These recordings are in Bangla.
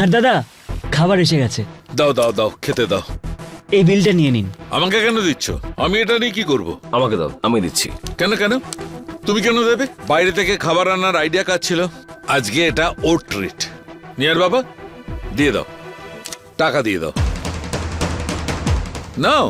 আর দাদা, খাবার এসে গেছে। দাও দাও দাও, খেতে দাও। এই বিলটা নিয়ে নিন। আমাকে কেন দিচ্ছ? আমি এটা নিয়ে কি করব? আমাকে দাও, আমি দিচ্ছি। কেন কেন তুমি কেন দেবে? বাইরে থেকে খাবার আনার আইডিয়া কাজ ছিল। আজকে এটা ওর ট্রিট। নিয়ার বাবা, দিয়ে দাও, টাকা দিয়ে দাও। নাও।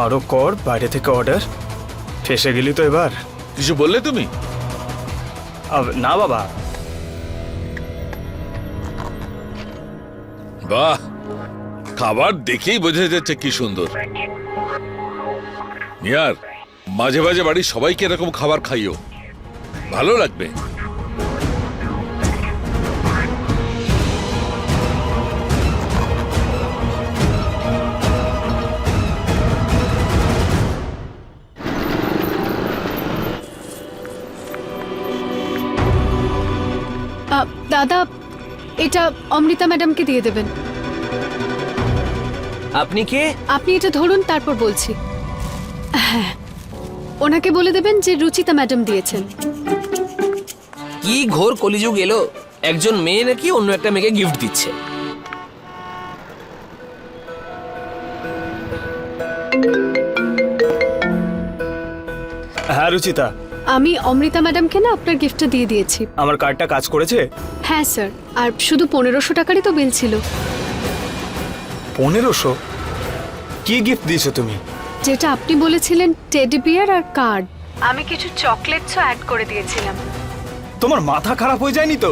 আরো কর, বাইরে থেকে অর্ডার। ফেসে গেলি তো এবার। কিছু বললে তুমি? না বাবা। বাহ, খাবার দেখেই বোঝা যাচ্ছে কি সুন্দর। নিয়ার, মাঝে মাঝে বাড়ির সবাইকে এরকম খাবার খাইও, ভালো লাগবে। দাদা, এটা অমৃতা ম্যাডামকে দিয়ে দেবেন। আপনি কে? আপনি এটা ধরুন, তারপর বলছি। হ্যাঁ, ওনাকে বলে দেবেন যে রুচিতা ম্যাডাম দিয়েছেন। কি ঘোর কলিযুগ এলো, একজন মেয়ে নাকি অন্য একটা মেয়েকে গিফট দিচ্ছে। হ্যাঁ রুচিতা, আমি অমৃতা ম্যাডামকে না আপনার গিফটটা দিয়ে দিয়েছি। আমার কার্ডটা কাজ করেছে? হ্যাঁ স্যার, আর শুধু 1500 টাকারই তো বিল ছিল। 1500? কি গিফট দিয়েছো তুমি? যেটা আপনি বলেছিলেন, টেডি বিয়ার আর কার্ড। আমি কিছু চকলেটসও অ্যাড করে দিয়েছিলাম। তোমার মাথা খারাপ হয়ে যায়নি তো?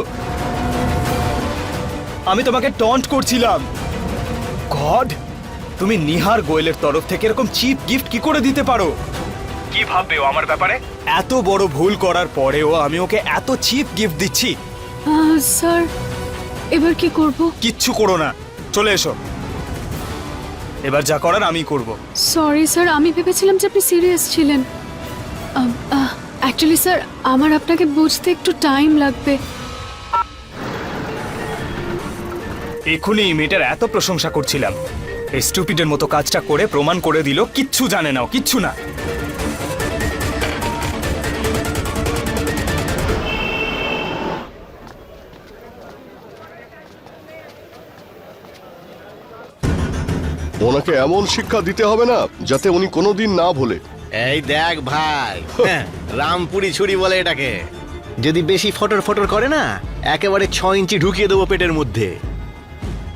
আমি তোমাকে টন্ট করছিলাম। গড, তুমি নিহার গোয়েলের তরফ থেকে এরকম চিপ গিফট কি করে দিতে পারো? কি ভাববে ও আমার ব্যাপারে? এত বড় ভুল করার পরেও আমি ওকে এত চিপ গিফট দিচ্ছি। স্যার, এবার কি করব? কিচ্ছু করো না, চলে এসো। এবার যা করার আমি করব। সরি স্যার, আমি ভেবেছিলাম যে আপনি সিরিয়াস ছিলেন। অ্যাকচুয়ালি স্যার, আমার আপনাকে বুঝতে একটু টাইম লাগবে। এক্ষুনি এই মেয়েটার এত প্রশংসা করছিলাম, এই স্টুপিডের মতো কাজটা করে প্রমাণ করে দিল কিচ্ছু জানে না, কিচ্ছু না। ওনাকে এমন শিক্ষা দিতে হবে না যাতে উনি কোনোদিন না ভোলে। এই দেখ ভাই, রামপুরি ছুরি বলে এটাকে। যদি বেশি ফটর ফটর করে না, একেবারে 6 ইঞ্চি ঢুকিয়ে দেবো পেটের মধ্যে।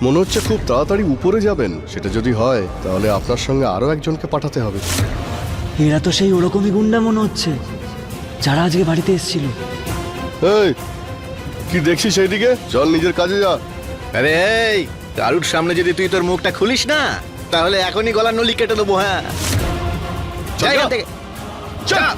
মনে হচ্ছে খুব তাড়াতাড়ি উপরে যাবেন। সেটা যদি হয় তাহলে আপনার সঙ্গে আরো একজনকে পাঠাতে হবে। এরা তো সেই ওরকমই গুন্ডা মনে হচ্ছে যারা আজকে বাড়িতে এসেছিল। এই, কি দেখছিস সেইদিকে? চল নিজের কাজে যা। আরে এই, কারুর সামনে যদি তুই তোর মুখটা খুলিস না, তাহলে এখনই গলার নলি কেটে দেবো। হ্যাঁ, চল, জায়গা যা। থেকে চল।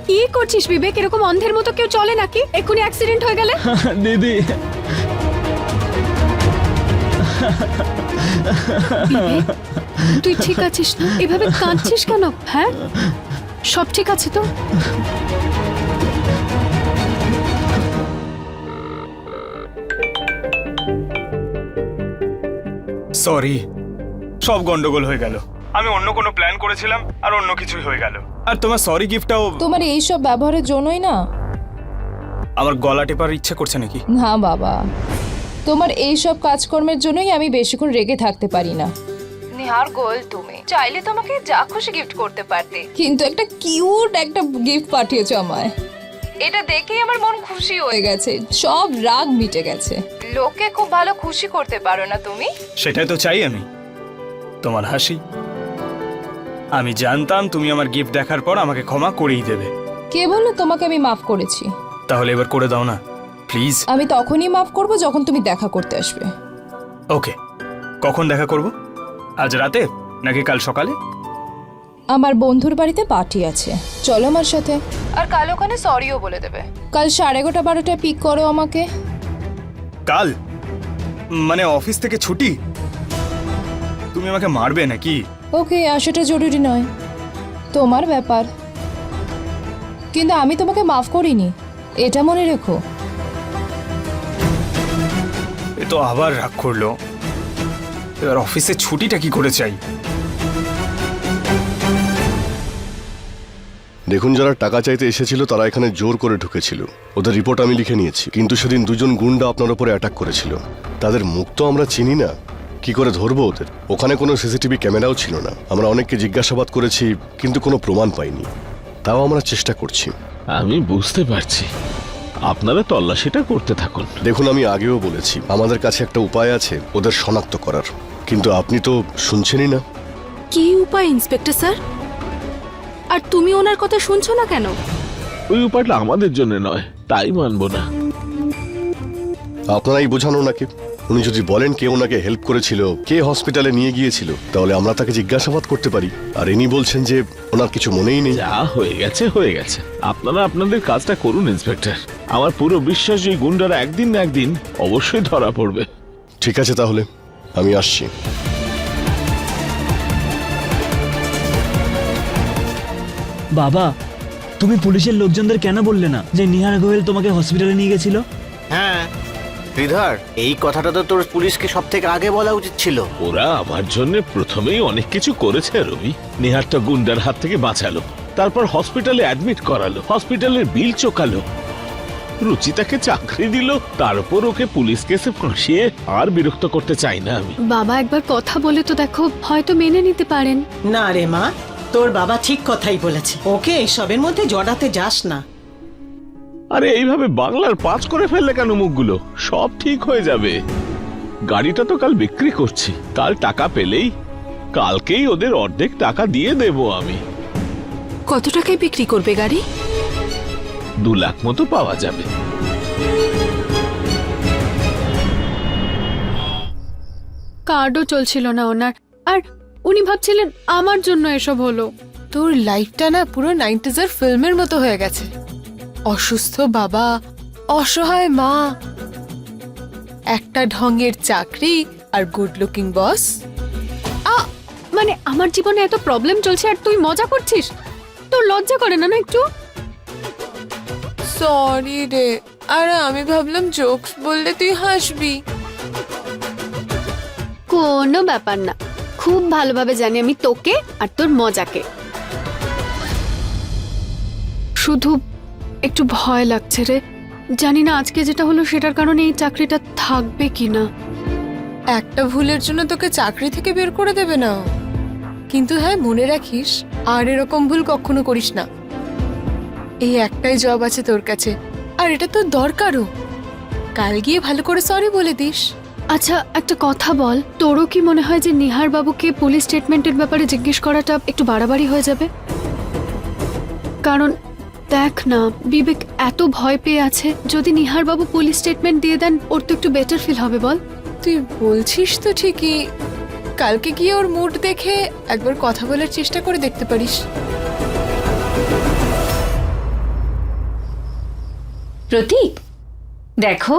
কি করছিস বিবেক? এরকম অন্ধের মতো কেউ চলে নাকি? এক্ষুনি অ্যাক্সিডেন্ট হয়ে গেলে। দিদি, বিবেক, তুই ঠিক আছিস না? এভাবে কাঁদছিস কেন? হ্যাঁ, সব ঠিক আছে তো? সরি, সব গন্ডগোল হয়ে গেল। আমি অন্য কোনো প্ল্যান করেছিলাম আর অন্য কিছুই হয়ে গেল। আর তোমার সরি গিফটটাও। তোমার এই সব ব্যবহারের জন্যই না। আমার গলা টেপার ইচ্ছে করছে নাকি? না বাবা, তোমার এই সব কাজকর্মের জন্যই আমি বেশিক্ষণ রেগে থাকতে পারি না। নিহার গোয়েল, তুমি চাইলে তোমাকে যা খুশি গিফট করতে পারতে, কিন্তু একটা কিউট একটা গিফট পাঠিয়েছো আমায়। এটা দেখেই আমার মন খুশি হয়ে গেছে, সব রাগ মিটে গেছে। লোককে খুব ভালো খুশি করতে পারো না তুমি? সেটাই তো চাই আমি, তোমার হাসি। আমি জানতাম তুমি আমার গিফট দেখার পর আমাকে ক্ষমা করেই দেবে। কে বললো তোমাকে আমি মাফ করেছি? তাহলে এবার করে দাও না প্লিজ। আমি তখনই মাফ করব যখন তুমি দেখা করতে আসবে। ওকে, কখন দেখা করব? আজ রাতে নাকি কাল সকালে? আমার বন্ধুর বাড়িতে পার্টি আছে, চলো আমার সাথে। আর কাল ওখানে সরিও বলে দেবে। কাল 11:30 12টায় পিক করো আমাকে। কাল? মানে অফিস থেকে ছুটি? তুমি আমাকে মারবে নাকি? ওকে, আসাটা জরুরি নয়, তোমার ব্যাপার। কিন্তু আমি তোমাকে মাফ করিনি, এটা মনে রেখো। এ তো আবার রাগ করলো। এবার অফিসে ছুটিটা কি করে চাই? দেখুন, যারা টাকা চাইতে এসেছিল তারা এখানে জোর করে ঢুকেছিল। ওদের রিপোর্ট আমি লিখে নিয়েছি, কিন্তু সেদিন দুজন গুন্ডা আপনার উপরে অ্যাটাক করেছিল। তাদের মুখ তো আমরা চিনি না, কি করে ধরবো ওদের? ওখানে কোনো সিসিটিভি ক্যামেরাও ছিল না। আমরা অনেককে জিজ্ঞাসাবাদ করেছি, কিন্তু কোনো প্রমাণ পাইনি। তাও আমরা চেষ্টা করছি। আমি বুঝতে পারছি, আপনারা তল্লাশিটা করতে থাকুন। দেখুন, আমি আগেও বলেছি আমাদের কাছে একটা উপায় আছে ওদের শনাক্ত করার, কিন্তু আপনি তো শুনছেনই না। কি উপায় ইন্সপেক্টর স্যার? আর তুমি ওনার কথা শুনছো না কেন? ওই উপায়টা আমাদের জন্য নয়, তাই মানবো না। আপনারাই বোঝানো ওনাকে। উনি যদি বলেন কে ওনাকে হেল্প করেছিল, কে হসপিটালে নিয়ে গিয়েছিল, তাহলে আমরা তাকে জিজ্ঞাসাবাদ করতে পারি। আর ইনি বলছেন যে ওনার কিছু মনেই নেই। যা হয়ে গেছে হয়ে গেছে, আপনারা আপনাদের কাজটা করুন ইন্সপেক্টর। আমার পুরো বিশ্বাস যে এই গুন্ডারা একদিন না একদিন অবশ্যই ধরা পড়বে। ঠিক আছে, তাহলে আমি আসছি। বাবা, তুমি পুলিশের লোকজনদের কেন বললে না যে নিহার গোয়েল তোমাকে হসপিটালে নিয়ে গেছিল? হ্যাঁ শ্রীধর, এই কথাটা তো তোর পুলিশকে সব থেকে আগে বলা উচিত ছিল। ওরা আমার জন্য প্রথমেই অনেক কিছু করেছে রবি। নিহারটা গুন্ডার হাত থেকে বাঁচালো, তারপর হসপিটালে অ্যাডমিট করালো, হসপিটালের বিল চোকালো, রুচিতাকে চাকরি দিল, তারপর ওকে পুলিশ কেসে ফাঁসিয়ে। আর বিরক্ত করতে চাই না আমি। বাবা একবার কথা বলে তো দেখো, হয়তো মেনে নিতে পারেন। না রে মা, তোর বাবা ঠিক কথাই বলেছে, ওকে এসবের মধ্যে জড়াতে যাস না। আরে এইভাবে বাংলার পাঁচ করে ফেললে কেন মুখগুলো? সব ঠিক হয়ে যাবে। গাড়িটা তো কাল বিক্রি করছি, কাল টাকা পেলেই কালকেই ওদের অর্ধেক টাকা দিয়ে দেব আমি। কত টাকায় বিক্রি করবে গাড়ি? 2 লাখ মতো পাওয়া যাবে। কার্ডও চলছিল না ওনার, আর উনি ভাবছিলেন আমার জন্য এসব হলো। তোর লাইফটা না পুরো 90s ফিল্মের মতো হয়ে গেছে। অসুস্থ বাবা, অসহায় মা, একটা ঢঙের চাকরি আর গুড লুকিং বস। মানে আমার জীবনে এত প্রবলেম চলছে আর তুই মজা করছিস? তোর লজ্জা করে না না একটু? সরি রে, আরে আমি ভাবলাম জোকস বললে তুই হাসবি। কোনো ব্যাপার না, খুব ভালোভাবে জানি আমি তোকে আর তোর মজাকে। শুধু একটু ভয় লাগছে রে, জানি না আজকে যেটা হলো সেটার কারণে এই চাকরিটা থাকবে কিনা। একটা ভুলের জন্য তোকে চাকরি থেকে বের করে দেবে না, কিন্তু হ্যাঁ মনে রাখিস আর এরকম ভুল কখনো করিস না। এই একটাই জব আছে তোর কাছে, আর এটা তোর দরকারও। কাল গিয়ে ভালো করে সরি বলে দিস। আচ্ছা একটা কথা বল, তোরও কি মনে হয় যে নিহার বাবুকে পুলিশ স্টেটমেন্টের ব্যাপারে জিজ্ঞেস করাটা একটু বাড়াবাড়ি হয়ে যাবে? কারণ দেখ না, বিবেক এত ভয় পেয়ে আছে, যদি নিহার বাবু পুলিশ স্টেটমেন্ট দিয়ে দেন ওর তো একটু বেটার ফিল হবে বল। তুই বলছিস তো ঠিকই, কালকে গিয়ে ওর মুড দেখে একবার কথা বলার চেষ্টা করে দেখতে পারিস। প্রতীক, দেখো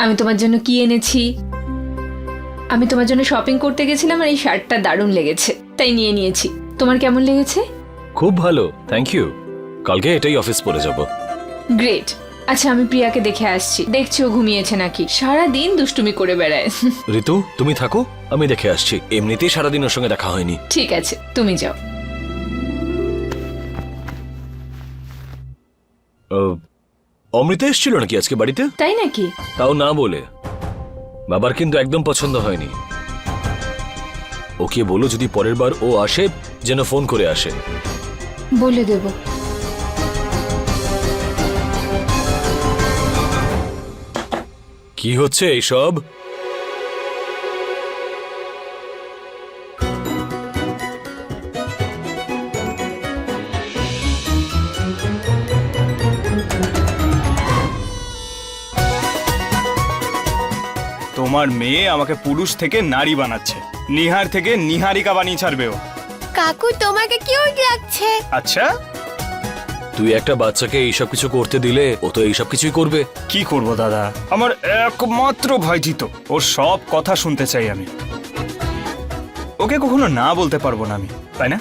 আমি তোমার জন্য কি এনেছি। আমি তোমার জন্য শপিং করতে গেছিলাম আর এই শার্টটা দারুণ লেগেছে, তাই নিয়ে নিয়েছি। তোমার কেমন লেগেছে? খুব ভালো, থ্যাংক ইউ। কালকে এটাই অফিস পরে যাব। গ্রেট। আচ্ছা আমি প্রিয়াকে দেখে আসছি, দেখছি ও ঘুমিয়েছে নাকি। সারা দিন দুষ্টুমি করে বেড়ায়। ঋতু তুমি থাকো, আমি দেখে আসছি। এমনিতেই সারাদিন ওর সঙ্গে দেখা হয়নি। ঠিক আছে, তুমি যাও। অমৃতা এসেছিল নাকি আজকে বাড়িতে? তাই নাকি? তাও না বলে। বাবার কিন্তু একদম পছন্দ হয়নি। ওকে বলো যদি পরের বার ও আসে যেন ফোন করে আসে। বলে দেব। কি হচ্ছে এইসব? তোমার মেয়ে আমাকে পুরুষ থেকে নারী বানাচ্ছে, নিহার থেকে নিহারিকা বানিয়ে ছাড়বে ও। কাকু তোমাকে কেউ ডাকছে। আচ্ছা, তুই একটা বাচ্চাকে এইসব কিছু করতে দিলে ও তো এইসব কিছুই করবে। কি করব দাদা, আমার একমাত্র ভাইজি তো, ওর সব কথা শুনতে চাই আমি। ওকে কখনো না বলতে পারবো না আমি, তাই না?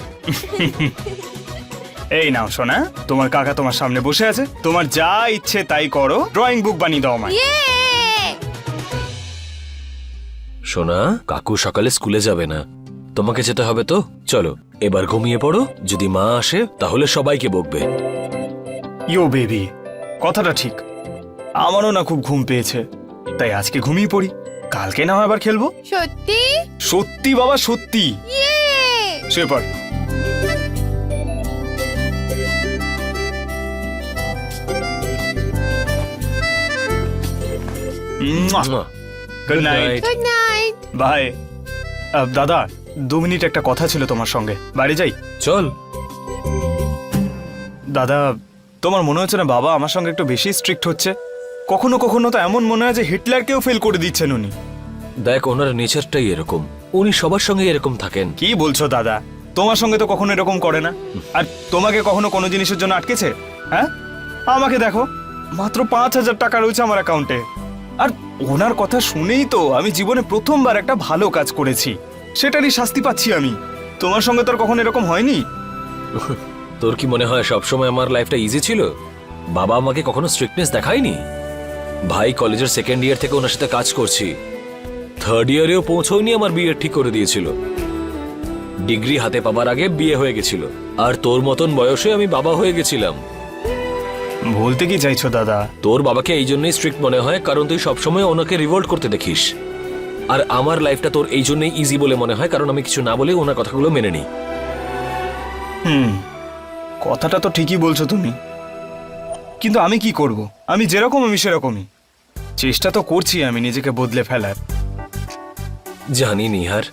এই নাও সোনা, তোমার কাকা তোমার সামনে বসে আছে, তোমার যা ইচ্ছে তাই করো, ড্রয়িং বুক বানিয়ে দাও আমায়। সোনা, কাকু সকালে স্কুলে যাবে না, তোমাকে যেতে হবে তো। চলো এবার ঘুমিয়ে পড়ো, যদি মা আসে তাহলে সবাইকে বকবে। ইয়ো বেবি, কথাটা ঠিক, আমারও না খুব ঘুম পেয়েছে, তাই আজকে ঘুমিয়ে পড়ি, কালকে না হয় আবার খেলবো। সত্যি? সত্যি বাবা, সত্যি। শুয়ে পড়। Good night. Good night. Bye. দাদা, 2 মিনিট একটা কথা ছিল তোমার সঙ্গে, বাড়ি যাই? চল। দাদা, তোমার মনে হচ্ছে না বাবা আমার সঙ্গে একটু বেশি স্ট্রিক্ট হচ্ছে? কখনো কখনো তো এমন মনে হয় যে হিটলারকেও ফেল করে দিচ্ছেন উনি। দেখ, ওনার নেচারটাই এরকম, উনি সবার সঙ্গে এরকম থাকেন। কি বলছো দাদা? তোমার সঙ্গে তো কখনো এরকম করে না। আর তোমাকে কখনো কোনো জিনিসের জন্য আটকেছে? হ্যাঁ, আমাকে দেখো, মাত্র 5,000 টাকা রয়েছে আমার অ্যাকাউন্টে। আর ওনার কথা শুনেই তো আমি জীবনে প্রথমবার একটা ভালো কাজ করেছি, সেটারই শাস্তি পাচ্ছি আমি। তোমার সঙ্গে তো আর কখনো এরকম হয়নি। তোর কি মনে হয় সবসময় আমার লাইফটা ইজি ছিল? বাবা আমাকে কখনো স্ট্রিক্টনেস দেখায়নি। ভাই কলেজের 2nd ইয়ার থেকে ওনার সাথে কাজ করছি, 3rd ইয়ারেও পৌঁছয়নি আমার বিয়ে ঠিক করে দিয়েছিল। ডিগ্রি হাতে পাবার আগে বিয়ে হয়ে গেছিল, আর তোর মতন বয়সে আমি বাবা হয়ে গেছিলাম। বলতে কি চাইছো দাদা? তোর বাবাকে এই জন্যই স্ট্রিক্ট মনে হয় কারণ তুই সবসময় ওনাকে রিভোল্ট করতে দেখিস, আর আমার লাইফটা তোর এই জন্যই ইজি বলে মনে হয় কারণ আমি কিছু না বলে ওনার কথাগুলো মেনে নিই। কথাটা তো ঠিকই বলছো তুমি, কিন্তু আমি কি করব? আমি যেরকম আমি সেরকমই। চেষ্টা তো করছি আমি নিজেকে বদলে ফেলার। জানি নিহার,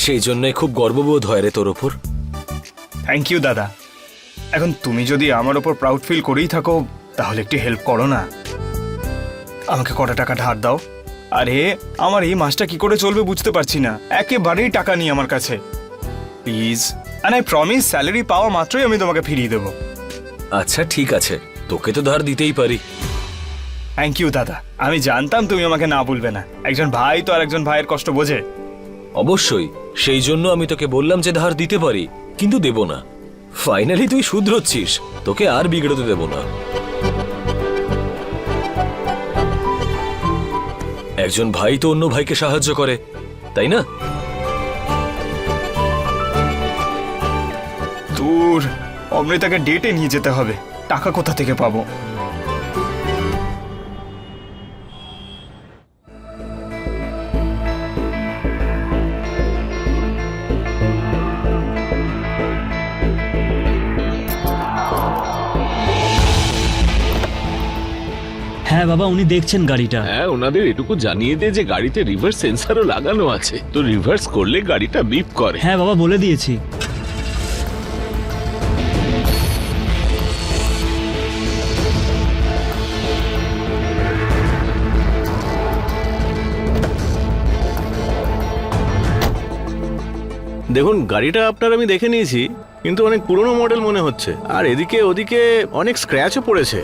সেই জন্যই খুব গর্ববোধ হয় রে তোর ওপর। থ্যাংক ইউ দাদা। এখন তুমি যদি আমার ওপর প্রাউড ফিল করেই থাকো তাহলে একটু হেল্প করো না, আমাকে কটা টাকা ধার দাও। আরে আমার এই মাসটা কি করে চলবে বুঝতে পারছি না, একেবারেই টাকা নেই আমার কাছে। Please, and I promise salary পাওয়া মাত্রই আমি তোমাকে ফিরিয়ে দেবো। আচ্ছা ঠিক আছে, তোকে তো ধার দিতেই পারি। থ্যাংক ইউ দাদা, আমি জানতাম তুমি আমাকে না বলবে না, একজন ভাই তো আর একজন ভাইয়ের কষ্ট বোঝে। অবশ্যই, সেই জন্য আমি তোকে বললাম যে ধার দিতে পারি, কিন্তু দেব না। ফাইনালি তুই শুধরোচ্ছিস, তোকে আর বিগড়তে দেব না। একজন ভাই তো অন্য ভাইকে সাহায্য করে, তাই না? দূর, অমৃতাকে ডেটে নিয়ে যেতে হবে, টাকা কোথা থেকে পাবো? হ্যাঁ বাবা, উনি দেখছেন গাড়িটা। হ্যাঁ, ওনাদের এটুকু জানিয়ে দে যে গাড়িতে রিভার্স সেন্সারও লাগানো আছে, তো রিভার্স করলে গাড়িটা বিপ করে। হ্যাঁ বাবা, বলে দিয়েছি। দেখুন, গাড়িটা আপনার আমি দেখে নিয়েছি, কিন্তু অনেক পুরনো মডেল মনে হচ্ছে, আর এদিকে ওদিকে অনেক স্ক্র্যাচও পড়েছে।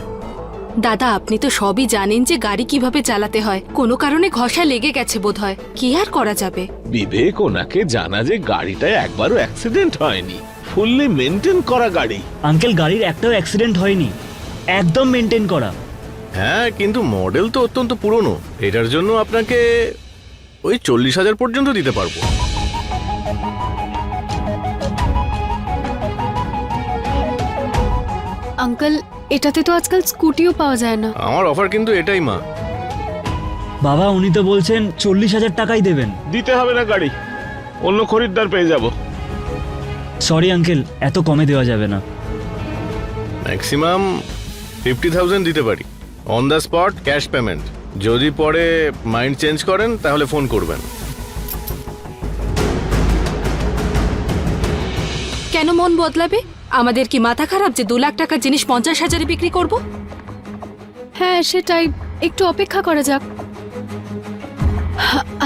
দাদা, আপনি তো সবই জানেন যে গাড়ি কিভাবে চালাতে হয়, কোনো কারণে ঘষা লেগে গেছে বোধহয়, কি আর করা যাবে? বিবেক ওনাকে জানা যে গাড়িটায় একবারও অ্যাক্সিডেন্ট হয়নি, ফুললি মেনটেন করা গাড়ি। আঙ্কেল, গাড়ির একটাও অ্যাক্সিডেন্ট হয়নি, একদম মেনটেন করা। হ্যাঁ, কিন্তু মডেল তো অত্যন্ত পুরনো, এটার জন্য আপনাকে ওই 40,000 পর্যন্ত দিতে পারবো। আঙ্কেল, এটাতে তো আজকাল স্কুটিও পাওয়া যায় না। আমার অফার কিন্তু এটাই মা। বাবা, উনি তো বলছেন 40,000 টাকাই দেবেন। দিতে হবে না গাড়ি, অন্য খরিদ্দার পেয়ে যাব। সরি আঙ্কেল, এত কমে দেওয়া যাবে না। ম্যাক্সিমাম 50,000 দিতে পারি, on the spot cash payment. যদি পরে মাইন্ড চেঞ্জ করেন তাহলে ফোন করবেন। কেন মন বদলাবে? আমাদের কি মাথা খারাপ যে 2 লাখ টাকার জিনিস 50,000-এ বিক্রি করব? হ্যাঁ সেটাই, একটু অপেক্ষা করা যাক।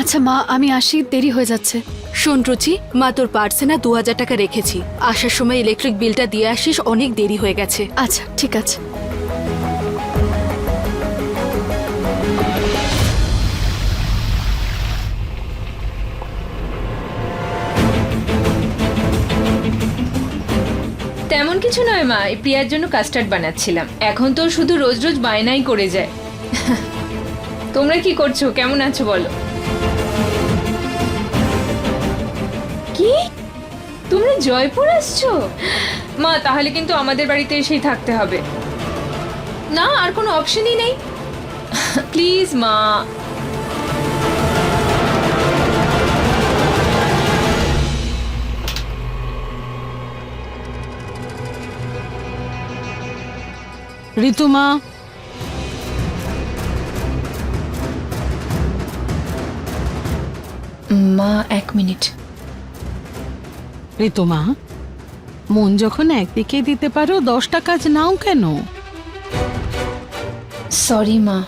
আচ্ছা মা, আমি আসি, দেরি হয়ে যাচ্ছে। শোন রুচি, মা তোর পার্সে না 2,000 টাকা রেখেছি, আসার সময় ইলেকট্রিক বিলটা দিয়ে আসিস, অনেক দেরি হয়ে গেছে। আচ্ছা ঠিক আছে। তেমন কিছু নয় মা, এই প্রিয়ার জন্য কাস্টার্ড বানাচ্ছিলাম। এখন তো শুধু রোজ রোজ বায়নাই করে যায়। তোমরা কি করছো, কেমন আছো বলো? কি তোমরা জয়পুর আসছো? মা তাহলে কিন্তু আমাদের বাড়িতে এসেই থাকতে হবে। না আর কোনো অপশনই নেই। প্লিজ মা। ঋতুমা, মা এক মিনিট। ঋতুমা, মন যখন একদিকে দিতে পারো 10টা কাজ নাও কেন? সরি মা।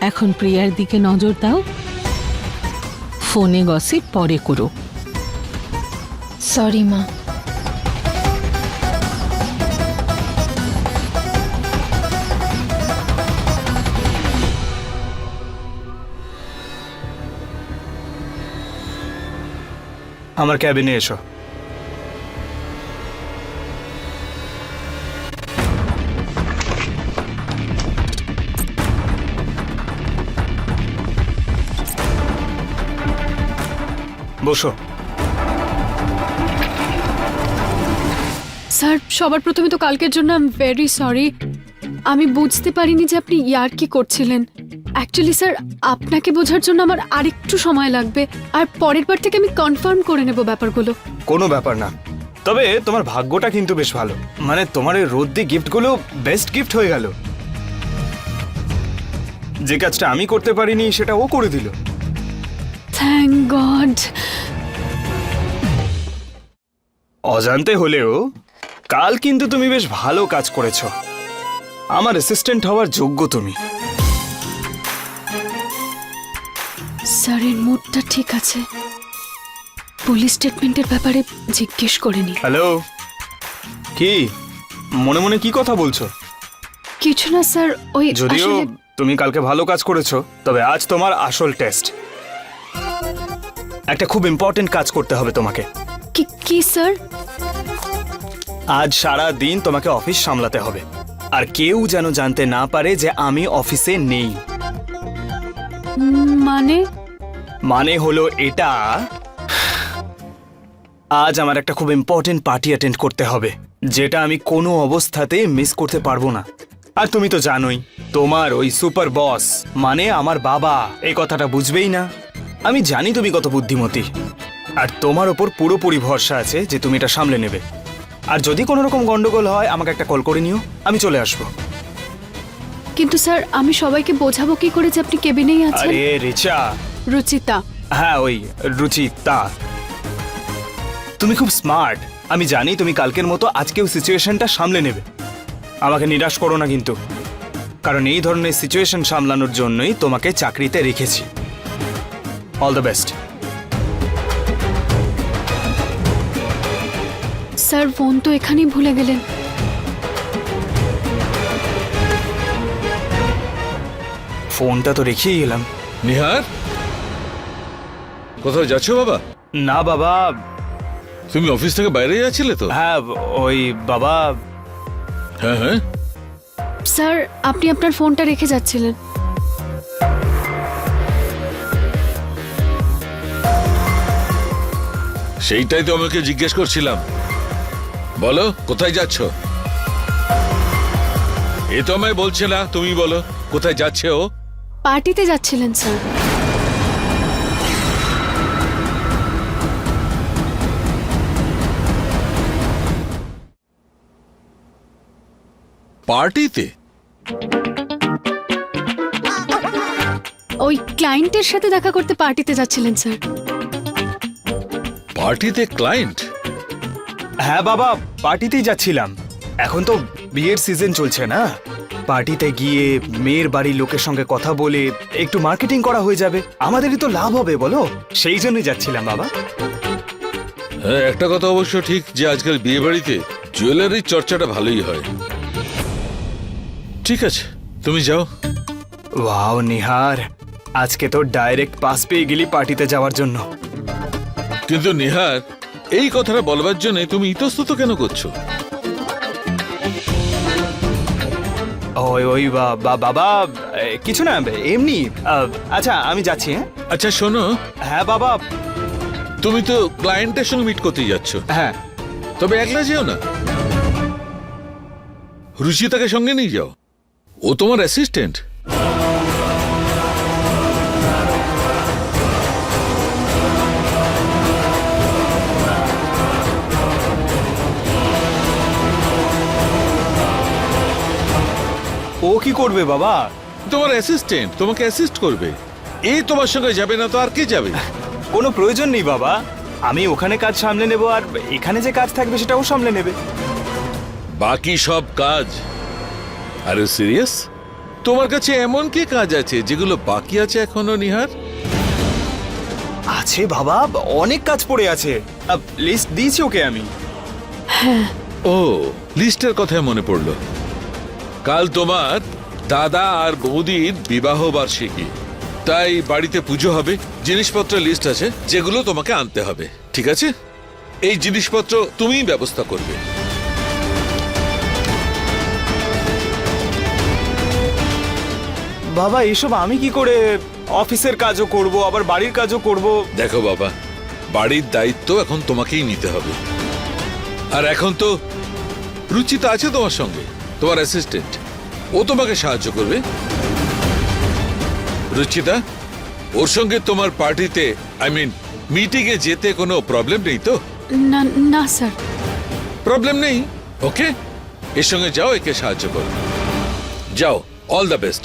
এখন প্রিয়ার দিকে নজর দাও, ফোনে গসিপ পরে করো। সরি মা। আমার ক্যাবিনে এসো। বসো। স্যার সবার প্রথমে তো কালকের জন্য আই এম ভেরি সরি। আমি বুঝতে পারিনি যে আপনি ইয়ার্কি করছিলেন। অ্যাকচুয়ালি স্যার আপনাকে বোঝার জন্য আমার আরেকটু সময় লাগবে, আর পরের বার থেকে আমি কনফার্ম করে নেব ব্যাপারগুলো। কোনো ব্যাপার না, তবে তোমার ভাগ্যটা কিন্তু বেশ ভালো। মানে তোমার এই রোদ্দি গিফটগুলো বেস্ট গিফট হয়ে গেল। যে কাজটা আমি করতে পারিনি সেটা ও করে দিল। Thank god. অজান্তে হলেও কাল কিন্তু তুমি বেশ ভালো কাজ করেছো। আমার অ্যাসিস্ট্যান্ট হওয়ার যোগ্য তুমি। স্যারের মুডটা ঠিক আছে, পুলিশ স্টেটমেন্টের ব্যাপারে জিজ্ঞেস করিনি। হ্যালো, কি মনে মনে কি কথা বলছো? কিছু না স্যার, ওই যদিও আসলে তুমি কালকে ভালো কাজ করেছো, তবে আজ তোমার আসল টেস্ট। একটা খুব ইম্পর্টেন্ট কাজ করতে হবে তোমাকে। কি স্যার? আজ সারা দিন তোমাকে অফিস সামলাতে হবে, আর কেউ যেন জানতে না পারে যে আমি অফিসে নেই। মানে হলো এটা, আজ আমার একটা খুব ইম্পর্টেন্ট পার্টি অ্যাটেন্ড করতে হবে, যেটা আমি কোনো অবস্থাতে মিস করতে পারবো না। আর তুমি তো জানোই, তোমার ওই সুপার বস মানে আমার বাবা এই কথাটা বুঝবেই না। আমি জানি তুমি কত বুদ্ধিমতী, আর তোমার ওপর পুরোপুরি ভরসা আছে যে তুমি এটা সামলে নেবে। আর যদি কোনো রকম গন্ডগোল হয় আমাকে একটা কল করে নিও, আমি চলে আসবো। কিন্তু স্যার আমি সবাইকে বোঝাবো কি করে যে আপনি কেবিনেই আছেন? আরে রিচা। রুচিতা। হ্যাঁ ওই রুচিতা। তুমি খুব স্মার্ট। আমি জানি তুমি কালকের মতো আজকেও সিচুয়েশনটা সামলে নেবে। আমাকে নিরাশ করো না কিন্তু, কারণ এই ধরনের সিচুয়েশন সামলানোর জন্যই তোমাকে চাকরিতে রেখেছি। All the best. Sir phone তো এখানেই ভুলে গেলেন। ফোনটা তো রেখেই এলাম। নিহার, কোথাও যাচ্ছো বাবা? না বাবা। তুমি অফিস থেকে বাইরে যাচ্ছিলে তো? হ্যাঁ ওই বাবা। হ্যাঁ হ্যাঁ। স্যার আপনি আপনার ফোনটা রেখে যাচ্ছিলেন। সেইটাই তো আমাকে জিজ্ঞেস করছিলাম। বলো কোথায় যাচ্ছ? এ তো আমায় বলছে না, তুমি বলো কোথায় যাচ্ছে ও? পার্টিতে যাচ্ছিলেন স্যার। পার্টিতে? ওই ক্লায়েন্টের সাথে দেখা করতে পার্টিতে যাচ্ছিলেন স্যার। পার্টিতে ক্লায়েন্ট? হ্যাঁ বাবা, পার্টিতেই যাচ্ছিলাম। এখন তো বিয়ের সিজন চলছে না, পার্টিতে গিয়ে মেয়ের বাড়ির লোকের সঙ্গে কথা বলে একটু মার্কেটিং করা হয়ে যাবে, আমাদেরই তো লাভ হবে বলো, সেই জন্যই যাচ্ছিলাম বাবা। হ্যাঁ একটা কথা অবশ্য ঠিক যে আজকাল বিয়ে বাড়িতে জুয়েলারির চর্চাটা ভালোই হয়। ঠিক আছে তুমি যাও। ওয়াও নিহার, আজকে তো ডাইরেক্ট পাস পেয়ে গেলি পার্টিতে যাওয়ার জন্য। কিন্তু নিহার, এই কথাটা বলবার জন্য তুমি ইতস্তত কেন করছো? ওই ওই বাবা কিছু না, এমনি। আচ্ছা আমি যাচ্ছি। হ্যাঁ আচ্ছা শোনো, হ্যাঁ বাবা। তুমি তো ক্লায়েন্টের সঙ্গে মিট করতে যাচ্ছ, হ্যাঁ তবে একলা যেও না, রুচিতাকে সঙ্গে নিয়ে যাও, ও তোমার অ্যাসিস্ট্যান্ট। ও কি করবে বাবা? তোমার অ্যাসিস্ট্যান্ট তোমাকে অ্যাসিস্ট করবে। এই তোমার সঙ্গে যাবে না তো আর কে যাবে? কোনো প্রয়োজন নেই বাবা, আমি ওখানে কাজ সামলে নেব, আর এখানে যে কাজ থাকবে সেটাও সামলে নেবে। বাকি সব কাজ? আর সিরিয়াস? তোমার কাছে এমন কি কাজ আছে যেগুলো বাকি আছে এখনো নিহার? আছে বাবা, অনেক কাজ পড়ে আছে, লিস্ট দিয়েছি ওকে আমি। ও, লিস্টের কথা মনে পড়লো, কাল তোমার দাদা আর বৌদির বিবাহ বার্ষিকী, তাই বাড়িতে পুজো হবে, জিনিসপত্রের লিস্ট আছে যেগুলো তোমাকে আনতে হবে, ঠিক আছে? এই জিনিসপত্র তুমিই ব্যবস্থা করবে। বাবা এসব আমি কি করে? অফিসের কাজও করব, আবার বাড়ির কাজও করব। দেখো বাবা, বাড়ির দায়িত্ব এখন তোমাকেই নিতে হবে, আর এখন তো রুচিতা আছে তোমার সঙ্গে, তোমার অ্যাসিস্ট্যান্ট, ও তোমাকে সাহায্য করবে। রুচিতা, ওর সঙ্গে তোমার পার্টিতে মিটিং এ যেতে কোনো প্রবলেম নেই তো? না না স্যার। প্রবলেম নেই, ওকে, এর সঙ্গে যাও, একে সাহায্য করো, যাও, অল দ্য বেস্ট।